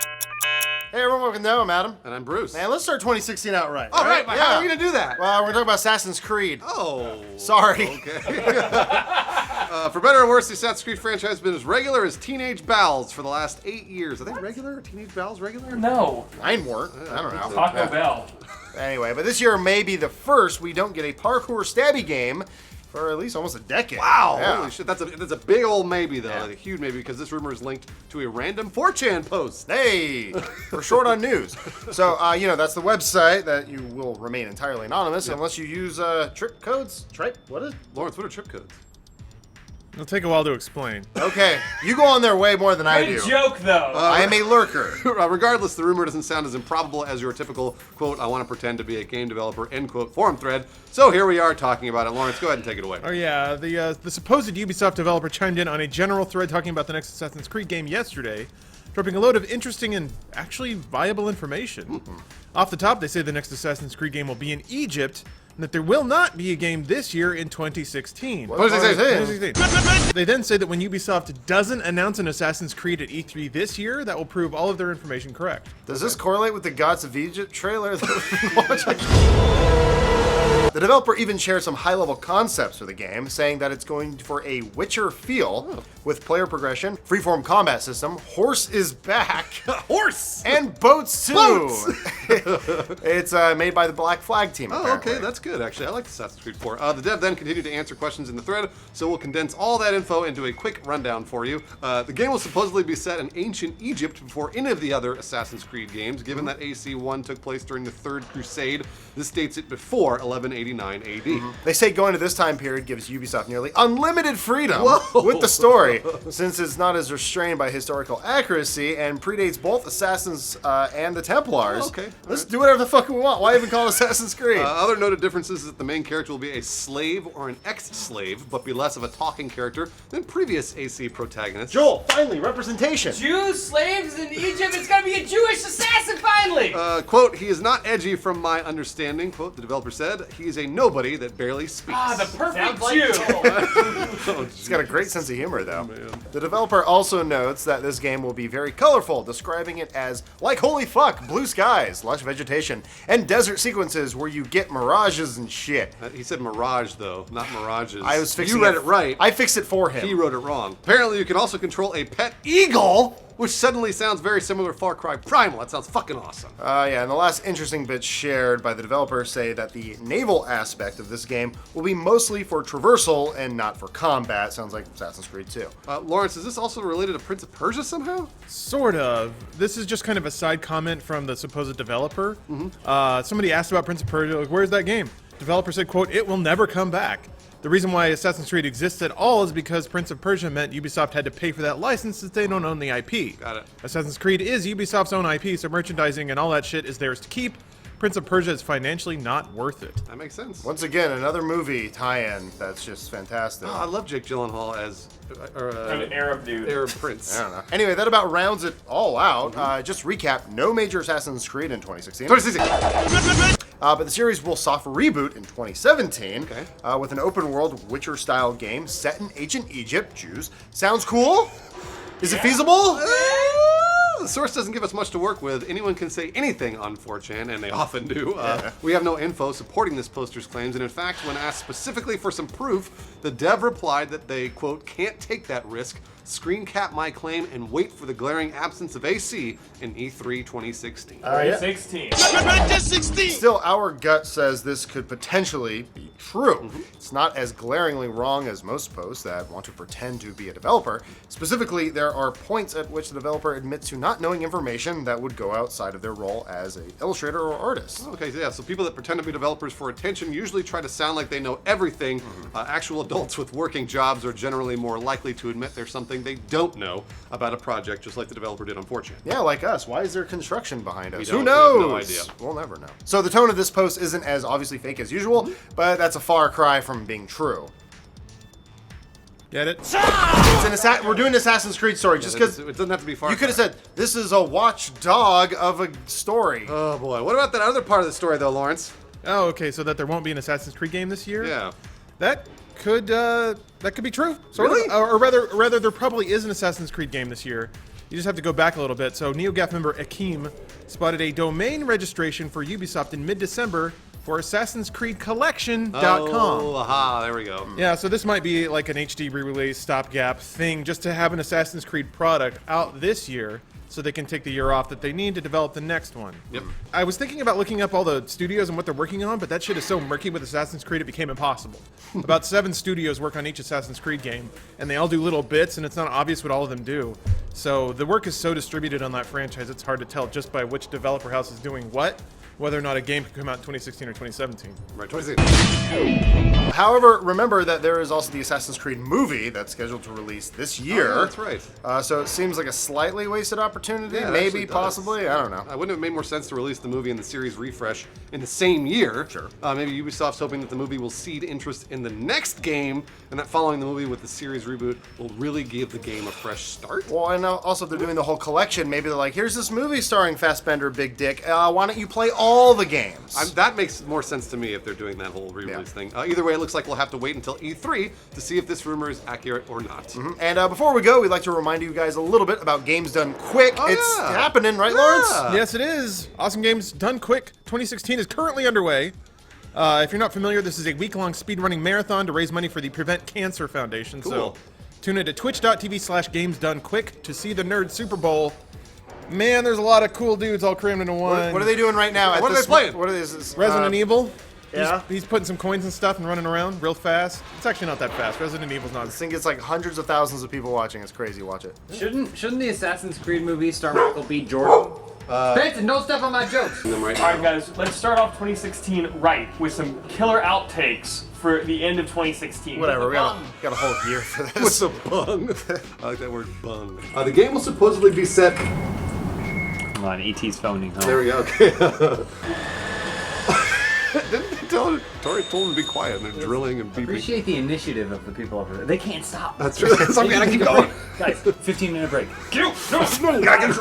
Hey everyone, welcome to Noah, Adam. And I'm Bruce. Man, let's start 2016 out right. All right, Yeah. how are we gonna do that? Well, we're talking about Assassin's Creed. Oh. Sorry. Okay. For better or worse, the Assassin's Creed franchise has been as regular as teenage bowels for the last 8 years. Are they regular? Are teenage bowels regular? No. Mine weren't. I don't know. Taco Bell. Anyway, but this year may be the first we don't get a parkour stabby game for at least almost a decade. Wow, Yeah. holy shit. That's a big old maybe, though. Yeah. Like a huge maybe, because this rumor is linked to a random 4chan post. Hey, we're short on news. So, that's the website that you will remain entirely anonymous unless you use trip codes. Tripe? What is it? Lawrence, what are trip codes? It'll take a while to explain. Okay, you go on there way more than I do. Good joke, though. I am a lurker. Regardless, the rumor doesn't sound as improbable as your typical, quote, I want to pretend to be a game developer, end quote, forum thread. So here we are talking about it. Lawrence, go ahead and take it away. Oh yeah, the supposed Ubisoft developer chimed in on a general thread talking about the next Assassin's Creed game yesterday, dropping a load of interesting and actually viable information. Off the top, they say the next Assassin's Creed game will be in Egypt, and that there will not be a game this year in 2016. What does it say? They then say that when Ubisoft doesn't announce an Assassin's Creed at E3 this year, that will prove all of their information correct. Does this correlate with the Gods of Egypt trailer that we're watching? The developer even shared some high-level concepts for the game, saying that it's going for a Witcher feel with player progression, freeform combat system, Horus is back, Horse! and boats too. Boats! It's made by the Black Flag team. Oh, apparently. okay, that's good, actually. I like Assassin's Creed 4. The dev then continued to answer questions in the thread, so we'll condense all that info into a quick rundown for you. The game will supposedly be set in ancient Egypt before any of the other Assassin's Creed games, given that AC1 took place during the Third Crusade. This dates it before 1189 AD. They say going to this time period gives Ubisoft nearly unlimited freedom Whoa. with the story, since it's not as restrained by historical accuracy and predates both Assassins and the Templars. Oh, okay. Let's do whatever the fuck we want. Why even call it Assassin's Creed? Other noted differences is that the main character will be a slave or an ex-slave, but be less of a talking character than previous AC protagonists. Joel, finally, representation. Jews, slaves in Egypt. It's gonna be a Jewish assassin finally. Quote, he is not edgy from my understanding, quote, the developer said. He is a nobody that barely speaks. The perfect Sounds like Jew. Joel. He's got a great sense of humor, though. Man. The developer also notes that this game will be very colorful, describing it as like holy fuck, blue skies, lush vegetation, and desert sequences where you get mirages and shit. He said mirage, though, not mirages. I was fixing You read it right. I fixed it for him. He wrote it wrong. Apparently, you can also control a pet eagle, which suddenly sounds very similar to Far Cry Primal. That sounds fucking awesome. And the last interesting bits shared by the developer say that the naval aspect of this game will be mostly for traversal and not for combat. Sounds like Assassin's Creed 2. Lawrence, is this also related to Prince of Persia somehow? Sort of. This is just kind of a side comment from the supposed developer. Somebody asked about Prince of Persia, like, where's that game? Developer said, quote, it will never come back. The reason why Assassin's Creed exists at all is because Prince of Persia meant Ubisoft had to pay for that license since they don't own the IP. Got it. Assassin's Creed is Ubisoft's own IP, so merchandising and all that shit is theirs to keep. Prince of Persia is financially not worth it. That makes sense. Once again, another movie tie-in that's just fantastic. I love Jake Gyllenhaal as An Arab dude. Arab prince. I don't know. Anyway, that about rounds it all out. Just recap, no major Assassin's Creed in 2016. But the series will soft reboot in 2017 with an open-world Witcher-style game set in ancient Egypt. Jews. Sounds cool? Is it feasible? The source doesn't give us much to work with. Anyone can say anything on 4chan, and they often do. We have no info supporting this poster's claims, and in fact, when asked specifically for some proof, the dev replied that they, quote, can't take that risk, screen cap my claim, and wait for the glaring absence of AC in E3 2016. 16. Still, our gut says this could potentially be true. It's not as glaringly wrong as most posts that want to pretend to be a developer. Specifically, there are points at which the developer admits to not knowing information that would go outside of their role as an illustrator or artist. Okay, yeah, so people that pretend to be developers for attention usually try to sound like they know everything. Actual adults with working jobs are generally more likely to admit there's something they don't know about a project, just like the developer did on 4chan. Yeah, like us. Why is there construction behind us? We Who don't- we have knows? no idea. We'll never know. So the tone of this post isn't as obviously fake as usual, but that's a far cry from being true. Get it? We're doing Assassin's Creed story just because It doesn't have to be far. you could have said this is a watchdog of a story. Oh boy, what about that other part of the story though, Lawrence? Oh, okay, so that there won't be an Assassin's Creed game this year? Yeah. That could be true. Sort Really? of. Or rather, there probably is an Assassin's Creed game this year. You just have to go back a little bit. So NeoGAF member Akeem spotted a domain registration for Ubisoft in mid-December for Assassin's Creed Collection.com. Oh, aha, there we go. Yeah, so this might be like an HD re-release stopgap thing just to have an Assassin's Creed product out this year so they can take the year off that they need to develop the next one. Yep. I was thinking about looking up all the studios and what they're working on, but that shit is so murky with Assassin's Creed it became impossible. About 7 studios work on each Assassin's Creed game, and they all do little bits, and it's not obvious what all of them do. So the work is so distributed on that franchise, it's hard to tell just by which developer house is doing what, whether or not a game could come out in 2016 or 2017. Right, 26. However, remember that there is also the Assassin's Creed movie that's scheduled to release this year. Oh, yeah, that's right. So it seems like a slightly wasted opportunity, Yeah, it maybe, actually does. possibly, I don't know. Wouldn't it have made more sense to release the movie and the series refresh in the same year? Sure. Maybe Ubisoft's hoping that the movie will seed interest in the next game, and that following the movie with the series reboot will really give the game a fresh start. Well, and also if they're doing the whole collection, maybe they're like, here's this movie starring Fassbender, Big Dick, why don't you play all the games? That makes more sense to me if they're doing that whole re-release thing. Either way, it looks like we'll have to wait until E3 to see if this rumor is accurate or not. And before we go, we'd like to remind you guys a little bit about Games Done Quick. Oh, it's yeah. happening, right, Lawrence? Yes, it is. Awesome Games Done Quick 2016 is currently underway. If you're not familiar, this is a week-long speedrunning marathon to raise money for the Prevent Cancer Foundation. So Cool. tune in to twitch.tv/GamesDoneQuick to see the Nerd Super Bowl. Man, there's a lot of cool dudes all crammed into one. What are they doing right now? What are they playing? What is this? Resident Evil. yeah? He's putting some coins and stuff and running around real fast. It's actually not that fast. Resident Evil's not. This thing gets like hundreds of thousands of people watching. It's crazy. Watch it. Shouldn't the Assassin's Creed movie star Michael B. Jordan? Benson, don't step on my jokes. Right Alright guys, let's start off 2016 right with some killer outtakes for the end of 2016. Whatever. We got a whole year for this. What's a bung? I like that word, bung. The game will supposedly be set. Come on, E.T.'s phoning, huh? There we go. Okay. Didn't they tell Tori told them to be quiet and they're drilling and beeping. Appreciate the initiative of the people over there. They can't stop. That's true. That's okay. I keep going. Guys, 15-minute break. Get out! No, I can